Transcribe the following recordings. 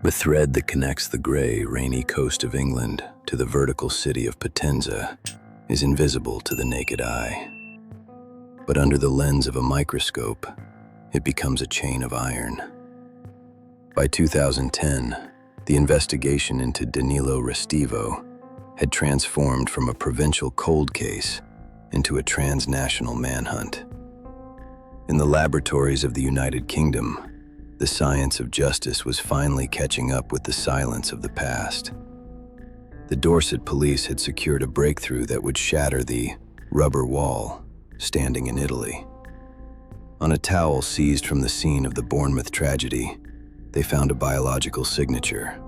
The thread that connects the gray, rainy coast of England to the vertical city of Potenza is invisible to the naked eye. But under the lens of a microscope, it becomes a chain of iron. By 2010, the investigation into Danilo Restivo had transformed from a provincial cold case into a transnational manhunt. In the laboratories of the United Kingdom, the science of justice was finally catching up with the silence of the past. The Dorset police had secured a breakthrough that would shatter the rubber wall standing in Italy. On a towel seized from the scene of the Bournemouth tragedy, they found a biological signature.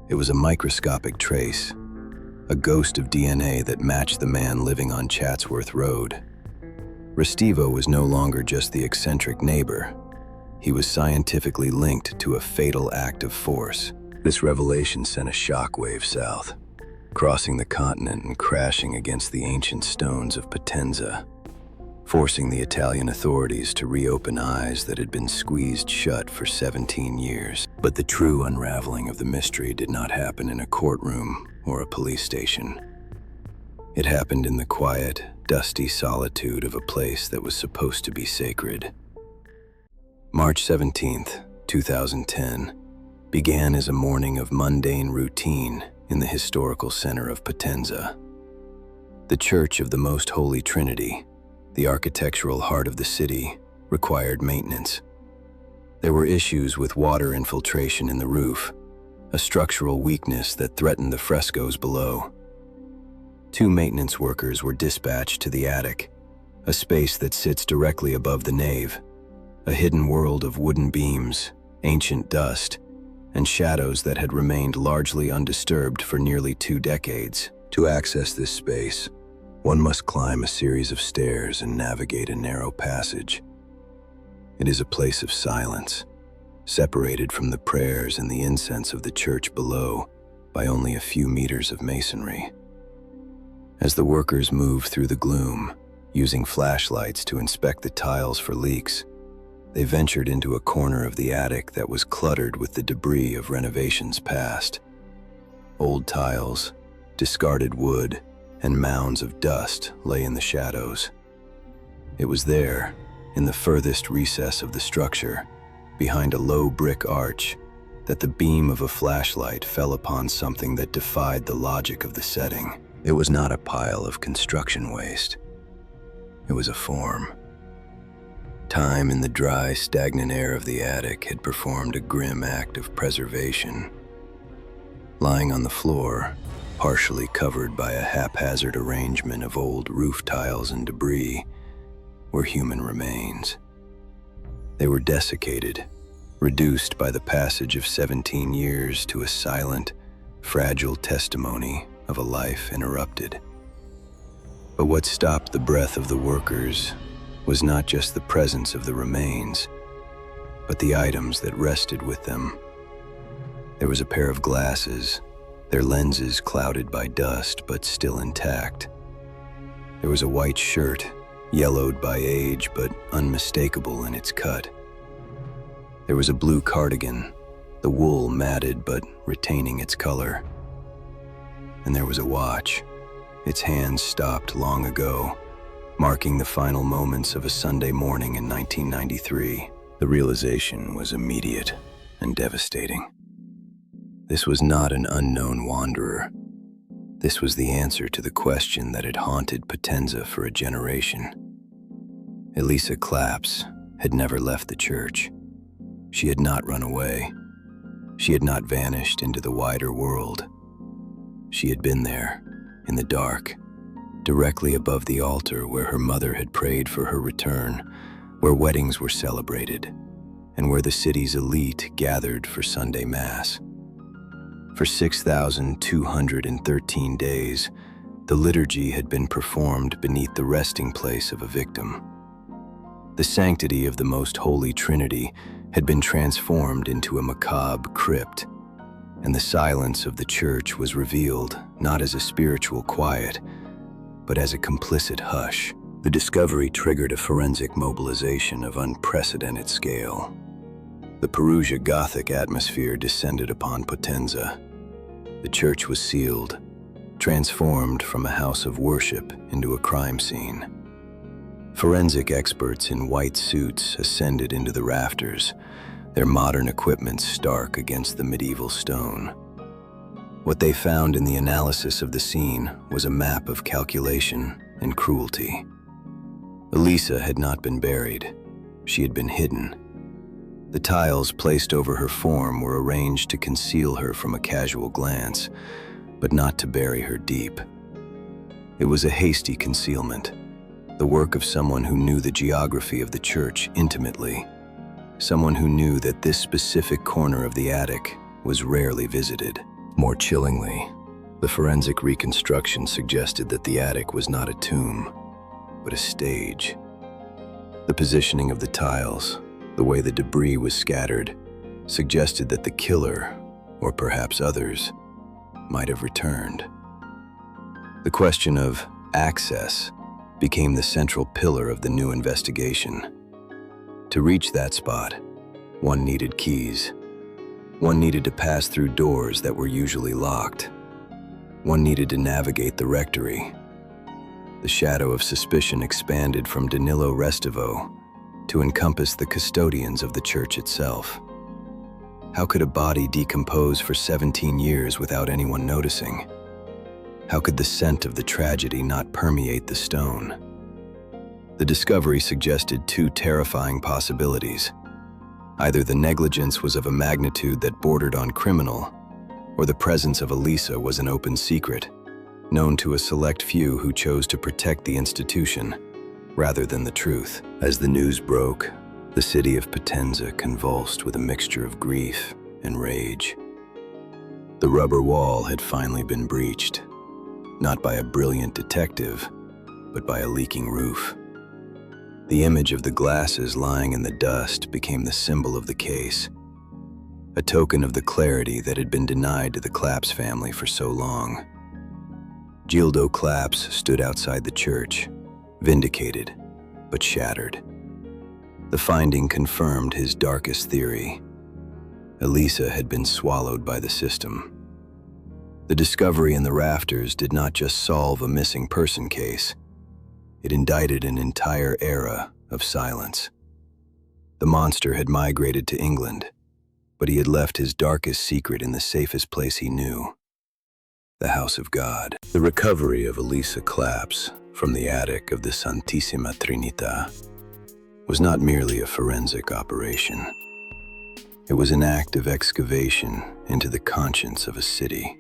It was a microscopic trace, a ghost of DNA that matched the man living on Chatsworth Road. Restivo was no longer just the eccentric neighbor. He was scientifically linked to a fatal act of force. This revelation sent a shockwave south, crossing the continent and crashing against the ancient stones of Potenza, forcing the Italian authorities to reopen eyes that had been squeezed shut for 17 years. But the true unraveling of the mystery did not happen in a courtroom or a police station. It happened in the quiet, dusty solitude of a place that was supposed to be sacred. March 17th, 2010, began as a morning of mundane routine in the historical center of Potenza. The Church of the Most Holy Trinity, the architectural heart of the city, required maintenance. There were issues with water infiltration in the roof, a structural weakness that threatened the frescoes below. 2 maintenance workers were dispatched to the attic, a space that sits directly above the nave, a hidden world of wooden beams, ancient dust, and shadows that had remained largely undisturbed for nearly 2 decades. To access this space, one must climb a series of stairs and navigate a narrow passage. It is a place of silence, separated from the prayers and the incense of the church below by only a few meters of masonry. As the workers moved through the gloom, using flashlights to inspect the tiles for leaks, they ventured into a corner of the attic that was cluttered with the debris of renovations past. Old tiles, discarded wood, and mounds of dust lay in the shadows. It was there, in the furthest recess of the structure, behind a low brick arch, that the beam of a flashlight fell upon something that defied the logic of the setting. It was not a pile of construction waste. It was a form. Time in the dry, stagnant air of the attic had performed a grim act of preservation. Lying on the floor, partially covered by a haphazard arrangement of old roof tiles and debris, were human remains. They were desiccated, reduced by the passage of 17 years to a silent, fragile testimony of a life interrupted. But what stopped the breath of the workers was not just the presence of the remains, but the items that rested with them. There was a pair of glasses, their lenses clouded by dust but still intact. There was a white shirt, yellowed by age but unmistakable in its cut. There was a blue cardigan, the wool matted but retaining its color. And there was a watch, its hands stopped long ago, marking the final moments of a Sunday morning in 1993. The realization was immediate and devastating. This was not an unknown wanderer. This was the answer to the question that had haunted Potenza for a generation. ElisaClaps had never left the church. She had not run away. She had not vanished into the wider world. She had been there, in the dark, directly above the altar where her mother had prayed for her return, where weddings were celebrated, and where the city's elite gathered for Sunday Mass. For 6,213 days, the liturgy had been performed beneath the resting place of a victim. The sanctity of the Most Holy Trinity had been transformed into a macabre crypt, and the silence of the church was revealed not as a spiritual quiet, but as a complicit hush. The discovery triggered a forensic mobilization of unprecedented scale. The Perugia Gothic atmosphere descended upon Potenza. The church was sealed, transformed from a house of worship into a crime scene. Forensic experts in white suits ascended into the rafters, their modern equipment stark against the medieval stone. What they found in the analysis of the scene was a map of calculation and cruelty. Elisa had not been buried. She had been hidden. The tiles placed over her form were arranged to conceal her from a casual glance, but not to bury her deep. It was a hasty concealment, the work of someone who knew the geography of the church intimately, someone who knew that this specific corner of the attic was rarely visited. More chillingly, the forensic reconstruction suggested that the attic was not a tomb, but a stage. The positioning of the tiles, the way the debris was scattered, suggested that the killer, or perhaps others, might have returned. The question of access became the central pillar of the new investigation. To reach that spot, one needed keys. One needed to pass through doors that were usually locked. One needed to navigate the rectory. The shadow of suspicion expanded from Danilo Restivo to encompass the custodians of the church itself. How could a body decompose for 17 years without anyone noticing? How could the scent of the tragedy not permeate the stone? The discovery suggested two terrifying possibilities. Either the negligence was of a magnitude that bordered on criminal, or the presence of Elisa was an open secret, known to a select few who chose to protect the institution rather than the truth. As the news broke, the city of Potenza convulsed with a mixture of grief and rage. The rubber wall had finally been breached, not by a brilliant detective, but by a leaking roof. The image of the glasses lying in the dust became the symbol of the case, a token of the clarity that had been denied to the Claps family for so long. Gildo Claps stood outside the church, vindicated, but shattered. The finding confirmed his darkest theory. Elisa had been swallowed by the system. The discovery in the rafters did not just solve a missing person case. It indicted an entire era of silence. The monster had migrated to England, but he had left his darkest secret in the safest place he knew, the house of God. The recovery of ElisaClaps from the attic of the Santissima Trinita was not merely a forensic operation. It was an act of excavation into the conscience of a city.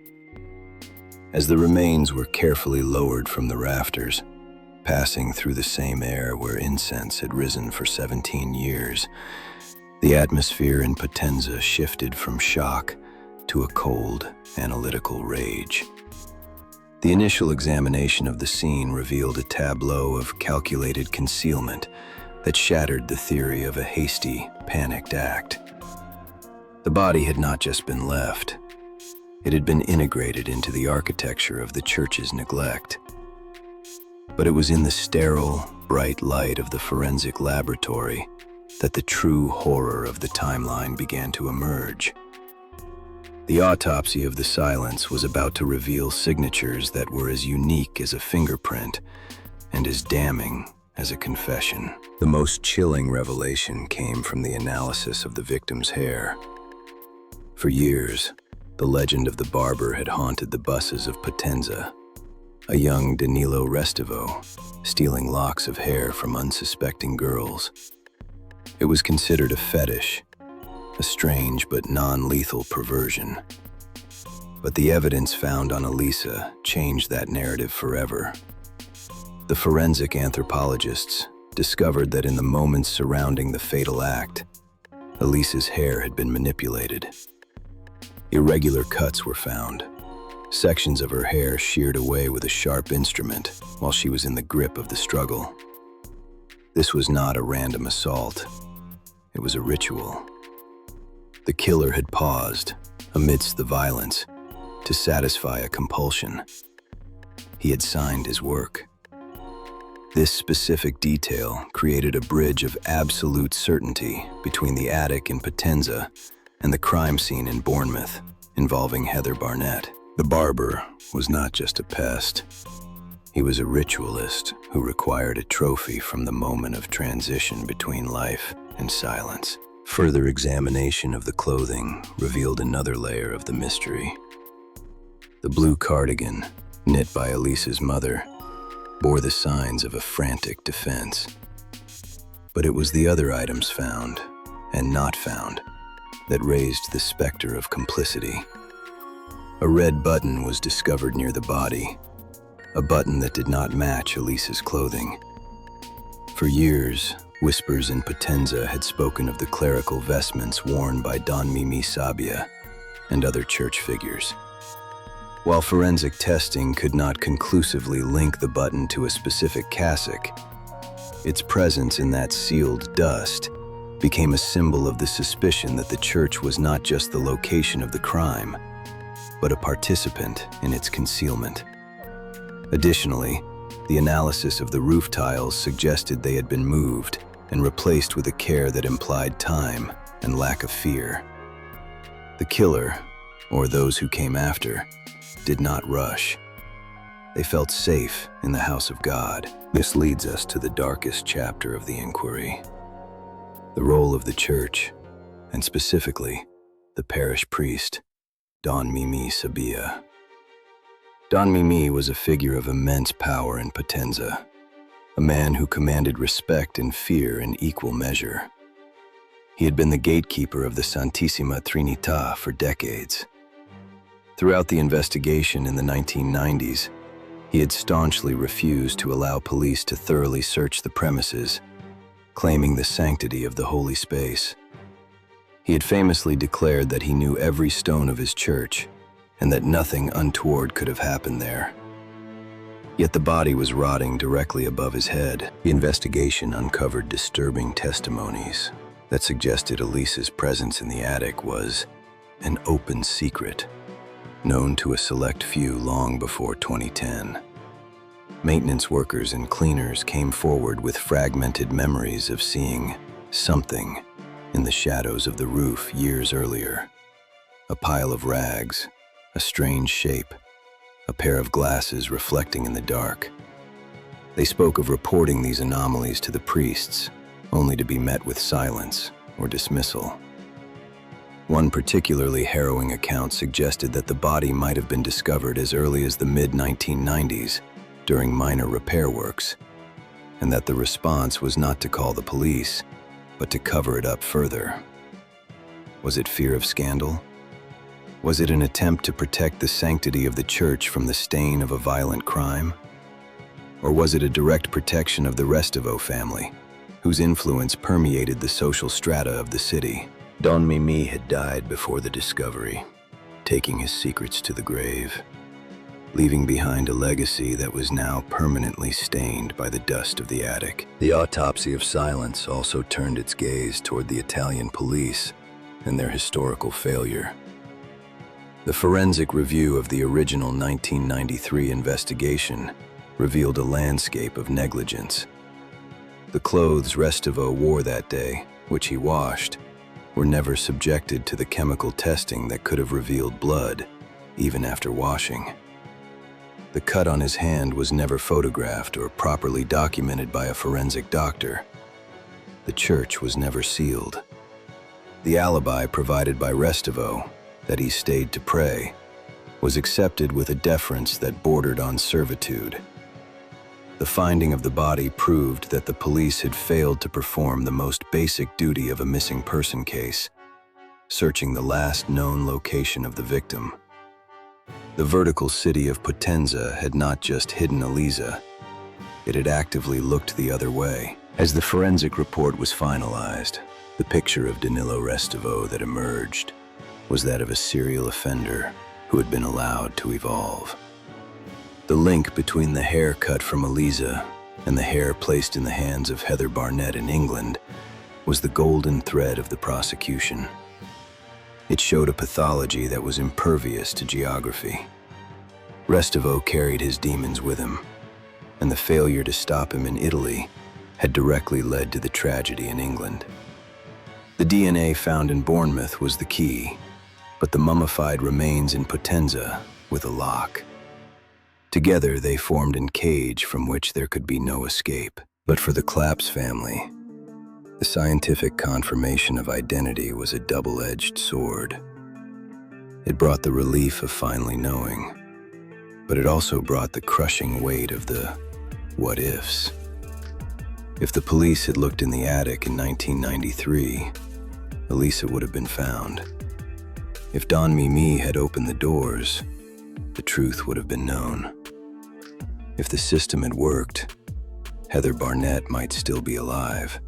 As the remains were carefully lowered from the rafters, passing through the same air where incense had risen for 17 years, the atmosphere in Potenza shifted from shock to a cold, analytical rage. The initial examination of the scene revealed a tableau of calculated concealment that shattered the theory of a hasty, panicked act. The body had not just been left. It had been integrated into the architecture of the church's neglect. But it was in the sterile, bright light of the forensic laboratory that the true horror of the timeline began to emerge. The autopsy of the silence was about to reveal signatures that were as unique as a fingerprint and as damning as a confession. The most chilling revelation came from the analysis of the victim's hair. For years, the legend of the barber had haunted the buses of Potenza, a young Danilo Restivo stealing locks of hair from unsuspecting girls. It was considered a fetish, a strange but non-lethal perversion. But the evidence found on Elisa changed that narrative forever. The forensic anthropologists discovered that in the moments surrounding the fatal act, Elisa's hair had been manipulated. Irregular cuts were found, sections of her hair sheared away with a sharp instrument while she was in the grip of the struggle. This was not a random assault. It was a ritual. The killer had paused, amidst the violence, to satisfy a compulsion. He had signed his work. This specific detail created a bridge of absolute certainty between the attic in Potenza and the crime scene in Bournemouth involving Heather Barnett. The barber was not just a pest. He was a ritualist who required a trophy from the moment of transition between life and silence. Further examination of the clothing revealed another layer of the mystery. The blue cardigan, knit by Elisa's mother, bore the signs of a frantic defense. But it was the other items found, and not found, that raised the specter of complicity. A red button was discovered near the body, a button that did not match Elisa's clothing. For years, whispers in Potenza had spoken of the clerical vestments worn by Don Mimi Sabia and other church figures. While forensic testing could not conclusively link the button to a specific cassock, its presence in that sealed dust became a symbol of the suspicion that the church was not just the location of the crime, but a participant in its concealment. Additionally, the analysis of the roof tiles suggested they had been moved and replaced with a care that implied time and lack of fear. The killer, or those who came after, did not rush. They felt safe in the house of God. This leads us to the darkest chapter of the inquiry: the role of the church, and specifically, the parish priest, Don Mimi Sabia. Don Mimi was a figure of immense power in Potenza, a man who commanded respect and fear in equal measure. He had been the gatekeeper of the Santissima Trinità for decades. Throughout the investigation in the 1990s, he had staunchly refused to allow police to thoroughly search the premises, claiming the sanctity of the holy space. He had famously declared that he knew every stone of his church and that nothing untoward could have happened there. Yet the body was rotting directly above his head. The investigation uncovered disturbing testimonies that suggested Elisa's presence in the attic was an open secret, known to a select few long before 2010. Maintenance workers and cleaners came forward with fragmented memories of seeing something in the shadows of the roof years earlier. A pile of rags, a strange shape, a pair of glasses reflecting in the dark. They spoke of reporting these anomalies to the priests, only to be met with silence or dismissal. One particularly harrowing account suggested that the body might have been discovered as early as the mid-1990s during minor repair works, and that the response was not to call the police, but to cover it up further. Was it fear of scandal? Was it an attempt to protect the sanctity of the church from the stain of a violent crime? Or was it a direct protection of the Restivo family, whose influence permeated the social strata of the city? Don Mimi had died before the discovery, taking his secrets to the grave, leaving behind a legacy that was now permanently stained by the dust of the attic. The autopsy of silence also turned its gaze toward the Italian police and their historical failure. The forensic review of the original 1993 investigation revealed a landscape of negligence. The clothes Restivo wore that day, which he washed, were never subjected to the chemical testing that could have revealed blood, even after washing. The cut on his hand was never photographed or properly documented by a forensic doctor. The church was never sealed. The alibi provided by Restivo, that he stayed to pray, was accepted with a deference that bordered on servitude. The finding of the body proved that the police had failed to perform the most basic duty of a missing person case, searching the last known location of the victim. The vertical city of Potenza had not just hidden Elisa, it had actively looked the other way. As the forensic report was finalized, the picture of Danilo Restivo that emerged was that of a serial offender who had been allowed to evolve. The link between the hair cut from Elisa and the hair placed in the hands of Heather Barnett in England was the golden thread of the prosecution. It showed a pathology that was impervious to geography. Restivo carried his demons with him, and the failure to stop him in Italy had directly led to the tragedy in England. The DNA found in Bournemouth was the key, but the mummified remains in Potenza with a lock. Together they formed a cage from which there could be no escape. But for the Claps family, the scientific confirmation of identity was a double-edged sword. It brought the relief of finally knowing, but it also brought the crushing weight of the what-ifs. If the police had looked in the attic in 1993, Elisa would have been found. If Don Mimi had opened the doors, the truth would have been known. If the system had worked, Heather Barnett might still be alive.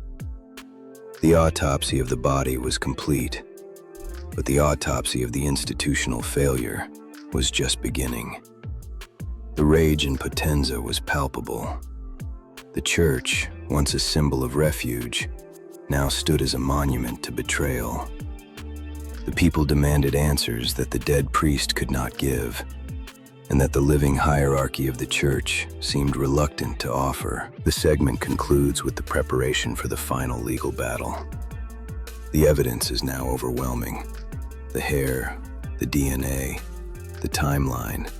The autopsy of the body was complete, but the autopsy of the institutional failure was just beginning. The rage in Potenza was palpable. The church, once a symbol of refuge, now stood as a monument to betrayal. The people demanded answers that the dead priest could not give, and that the living hierarchy of the church seemed reluctant to offer. The segment concludes with the preparation for the final legal battle. The evidence is now overwhelming. The hair, the DNA, the timeline,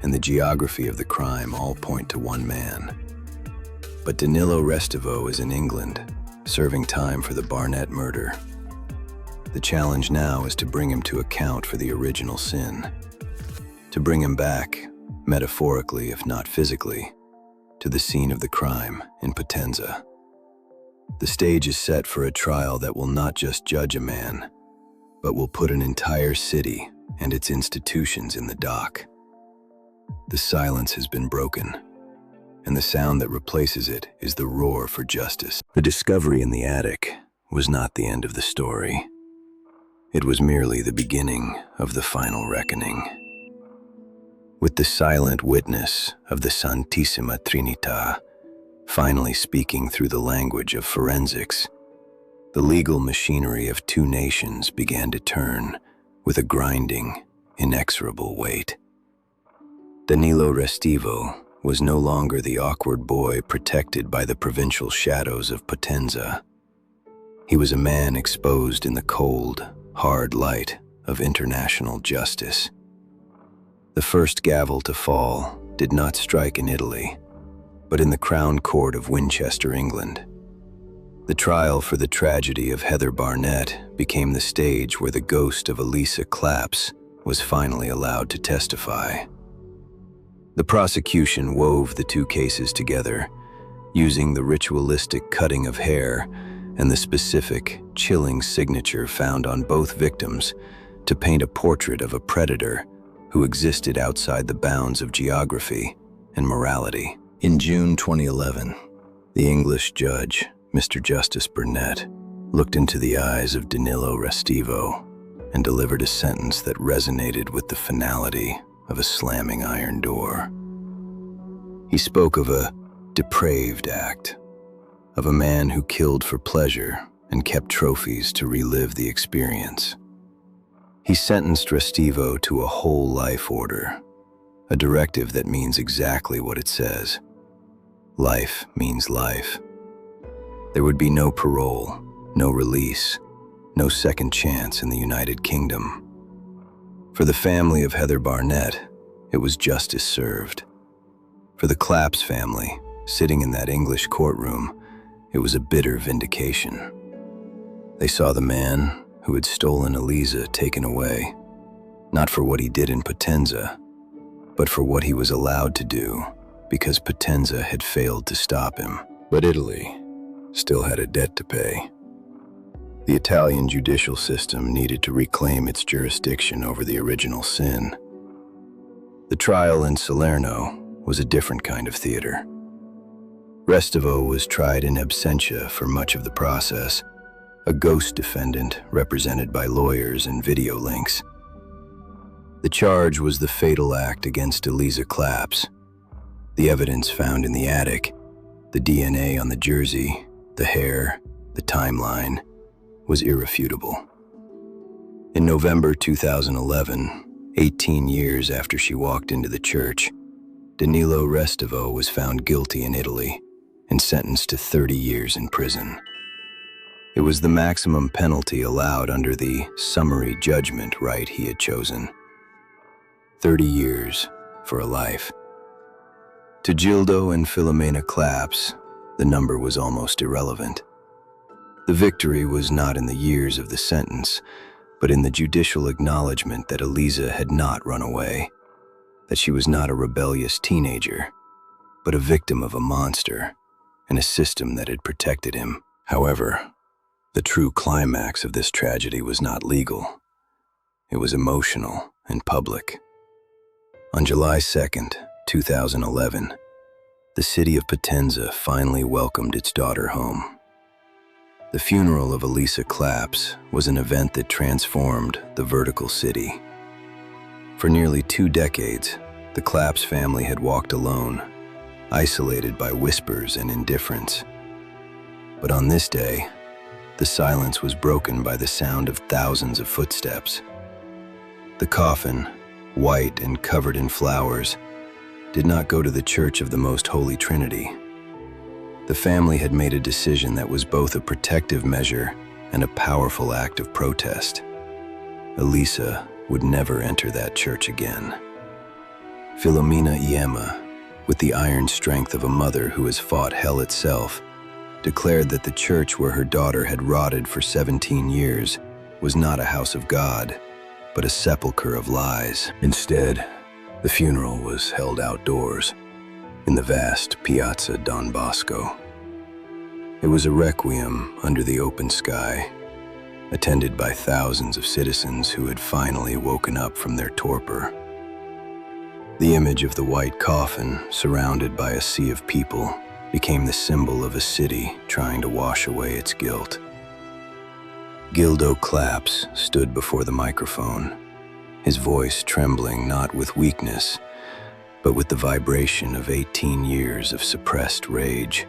and the geography of the crime all point to one man. But Danilo Restivo is in England, serving time for the Barnett murder. The challenge now is to bring him to account for the original sin. To bring him back, metaphorically if not physically, to the scene of the crime in Potenza. The stage is set for a trial that will not just judge a man, but will put an entire city and its institutions in the dock. The silence has been broken, and the sound that replaces it is the roar for justice. The discovery in the attic was not the end of the story. It was merely the beginning of the final reckoning. With the silent witness of the Santissima Trinità finally speaking through the language of forensics, the legal machinery of two nations began to turn with a grinding, inexorable weight. Danilo Restivo was no longer the awkward boy protected by the provincial shadows of Potenza. He was a man exposed in the cold, hard light of international justice. The first gavel to fall did not strike in Italy, but in the Crown Court of Winchester, England. The trial for the tragedy of Heather Barnett became the stage where the ghost of ElisaClaps was finally allowed to testify. The prosecution wove the two cases together, using the ritualistic cutting of hair and the specific, chilling signature found on both victims to paint a portrait of a predator who existed outside the bounds of geography and morality. In June 2011, the English judge, Mr. Justice Burnett, looked into the eyes of Danilo Restivo and delivered a sentence that resonated with the finality of a slamming iron door. He spoke of a depraved act, of a man who killed for pleasure and kept trophies to relive the experience. He sentenced Restivo to a whole life order, a directive that means exactly what it says. Life means life. There would be no parole, no release, no second chance in the United Kingdom. For the family of Heather Barnett, it was justice served. For the Claps family, sitting in that English courtroom, it was a bitter vindication. They saw the man who had stolen Elisa taken away, not for what he did in Potenza, but for what he was allowed to do because Potenza had failed to stop him. But Italy still had a debt to pay. The Italian judicial system needed to reclaim its jurisdiction over the original sin. The trial in Salerno was a different kind of theater. Restivo was tried in absentia for much of the process, a ghost defendant represented by lawyers and video links. The charge was the fatal act against ElisaClaps. The evidence found in the attic, the DNA on the jersey, the hair, the timeline, was irrefutable. In November 2011, 18 years after she walked into the church, Danilo Restivo was found guilty in Italy and sentenced to 30 years in prison. It was the maximum penalty allowed under the summary judgment right he had chosen. 30 years for a life. To Gildo and ElisaClaps, the number was almost irrelevant. The victory was not in the years of the sentence, but in the judicial acknowledgement that Elisa had not run away, that she was not a rebellious teenager, but a victim of a monster and a system that had protected him. However, the true climax of this tragedy was not legal. It was emotional and public. On July 2nd, 2011, the city of Potenza finally welcomed its daughter home. The funeral of ElisaClaps was an event that transformed the vertical city. For nearly 2 decades, the Claps family had walked alone, isolated by whispers and indifference. But on this day, the silence was broken by the sound of thousands of footsteps. The coffin, white and covered in flowers, did not go to the Church of the Most Holy Trinity. The family had made a decision that was both a protective measure and a powerful act of protest. Elisa would never enter that church again. Filomena Iema, with the iron strength of a mother who has fought hell itself, declared that the church where her daughter had rotted for 17 years was not a house of God, but a sepulcher of lies. Instead, the funeral was held outdoors, in the vast Piazza Don Bosco. It was a requiem under the open sky, attended by thousands of citizens who had finally woken up from their torpor. The image of the white coffin, surrounded by a sea of people, became the symbol of a city trying to wash away its guilt. Gildo Claps stood before the microphone, his voice trembling not with weakness, but with the vibration of 18 years of suppressed rage.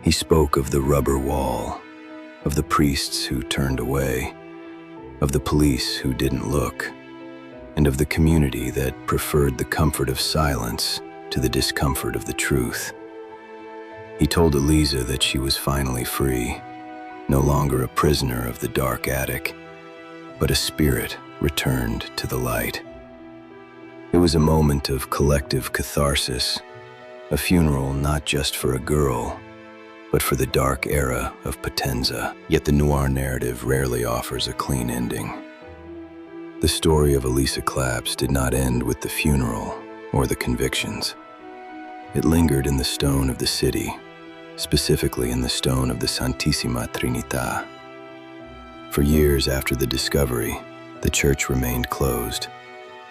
He spoke of the rubber wall, of the priests who turned away, of the police who didn't look, and of the community that preferred the comfort of silence to the discomfort of the truth. He told Elisa that she was finally free, no longer a prisoner of the dark attic, but a spirit returned to the light. It was a moment of collective catharsis, a funeral not just for a girl, but for the dark era of Potenza. Yet the noir narrative rarely offers a clean ending. The story of ElisaClaps did not end with the funeral or the convictions. It lingered in the stone of the city, specifically in the stone of the Santissima Trinità. For years after the discovery, the church remained closed,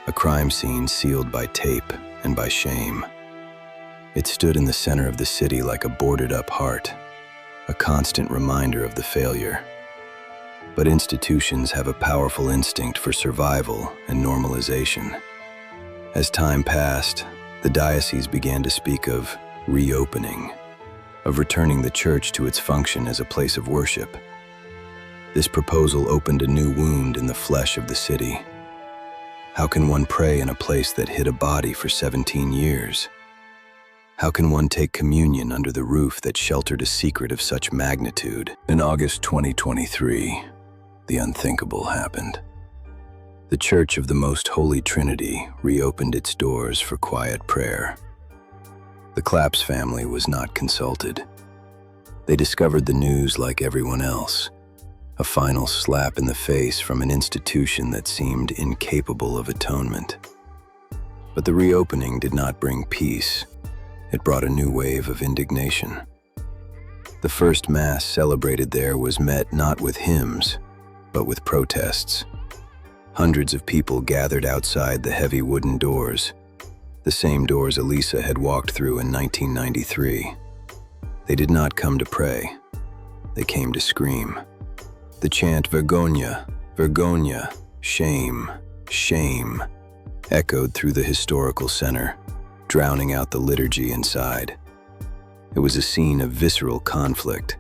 a crime scene sealed by tape and by shame. It stood in the center of the city like a boarded-up heart, a constant reminder of the failure. But institutions have a powerful instinct for survival and normalization. As time passed, the diocese began to speak of reopening, of returning the church to its function as a place of worship. This proposal opened a new wound in the flesh of the city. How can one pray in a place that hid a body for 17 years? How can one take communion under the roof that sheltered a secret of such magnitude? In August 2023, the unthinkable happened. The Church of the Most Holy Trinity reopened its doors for quiet prayer. The Claps family was not consulted. They discovered the news like everyone else, a final slap in the face from an institution that seemed incapable of atonement. But the reopening did not bring peace. It brought a new wave of indignation. The first Mass celebrated there was met not with hymns, but with protests. Hundreds of people gathered outside the heavy wooden doors, the same doors Elisa had walked through in 1993. They did not come to pray. They came to scream. The chant "Vergogna, vergogna," shame, shame, echoed through the historical center, drowning out the liturgy inside. It was a scene of visceral conflict,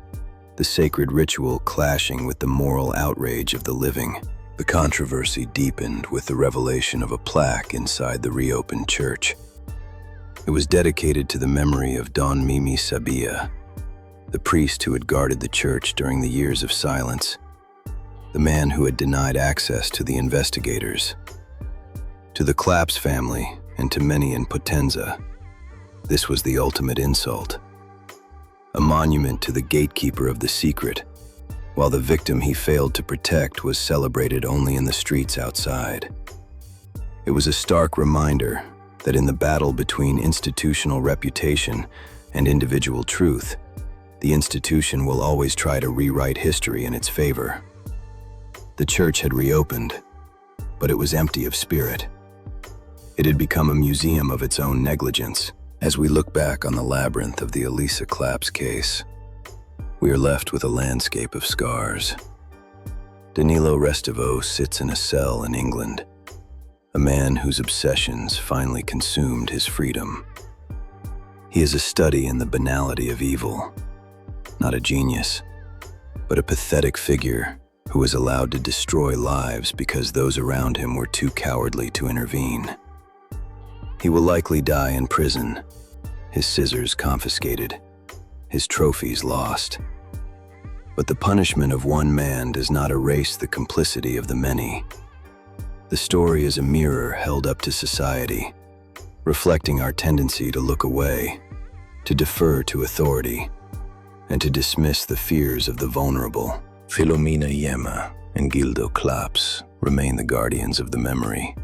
the sacred ritual clashing with the moral outrage of the living. The controversy deepened with the revelation of a plaque inside the reopened church. It was dedicated to the memory of Don Mimi Sabia, the priest who had guarded the church during the years of silence, the man who had denied access to the investigators. To the Claps family, and to many in Potenza, this was the ultimate insult. A monument to the gatekeeper of the secret, while the victim he failed to protect was celebrated only in the streets outside. It was a stark reminder that in the battle between institutional reputation and individual truth, the institution will always try to rewrite history in its favor. The church had reopened, but it was empty of spirit. It had become a museum of its own negligence. As we look back on the labyrinth of the ElisaClaps case, we are left with a landscape of scars. Danilo Restivo sits in a cell in England, a man whose obsessions finally consumed his freedom. He is a study in the banality of evil, not a genius, but a pathetic figure who was allowed to destroy lives because those around him were too cowardly to intervene. He will likely die in prison, his scissors confiscated, his trophies lost. But the punishment of one man does not erase the complicity of the many. The story is a mirror held up to society, reflecting our tendency to look away, to defer to authority, and to dismiss the fears of the vulnerable. Filomena Yema and Gildo Claps remain the guardians of the memory.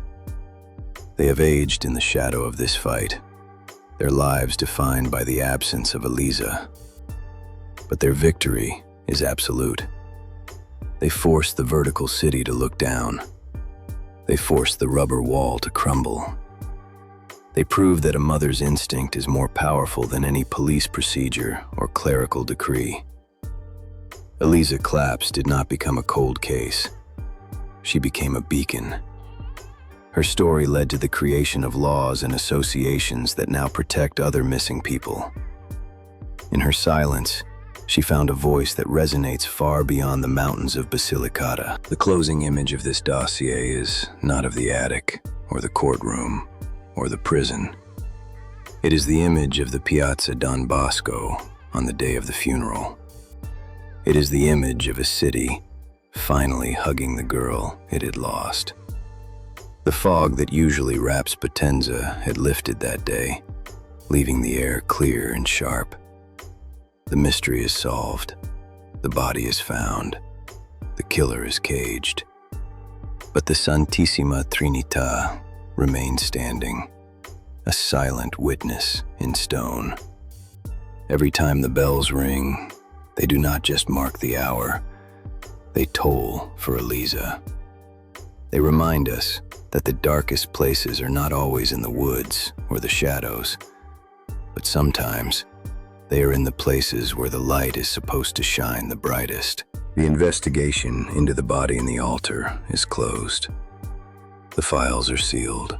They have aged in the shadow of this fight, their lives defined by the absence of Elisa. But their victory is absolute. They forced the vertical city to look down. They forced the rubber wall to crumble. They proved that a mother's instinct is more powerful than any police procedure or clerical decree. ElisaClaps did not become a cold case. She became a beacon. Her story led to the creation of laws and associations that now protect other missing people. In her silence, she found a voice that resonates far beyond the mountains of Basilicata. The closing image of this dossier is not of the attic, or the courtroom, or the prison. It is the image of the Piazza Don Bosco on the day of the funeral. It is the image of a city finally hugging the girl it had lost. The fog that usually wraps Potenza had lifted that day, leaving the air clear and sharp. The mystery is solved. The body is found. The killer is caged. But the Santissima Trinità remains standing, a silent witness in stone. Every time the bells ring, they do not just mark the hour, they toll for Elisa. They remind us that the darkest places are not always in the woods or the shadows, but sometimes they are in the places where the light is supposed to shine the brightest. The investigation into the body in the altar is closed. The files are sealed.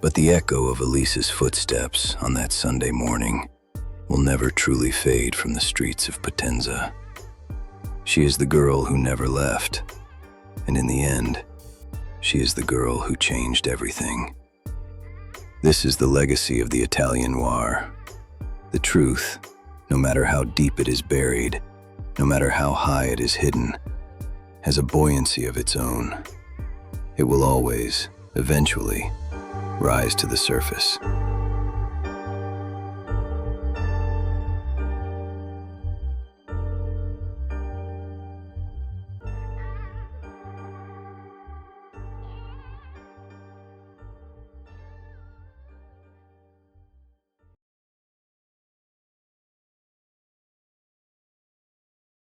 But the echo of Elisa's footsteps on that Sunday morning will never truly fade from the streets of Potenza. She is the girl who never left, and in the end, she is the girl who changed everything. This is the legacy of the Italian noir. The truth, no matter how deep it is buried, no matter how high it is hidden, has a buoyancy of its own. It will always, eventually, rise to the surface.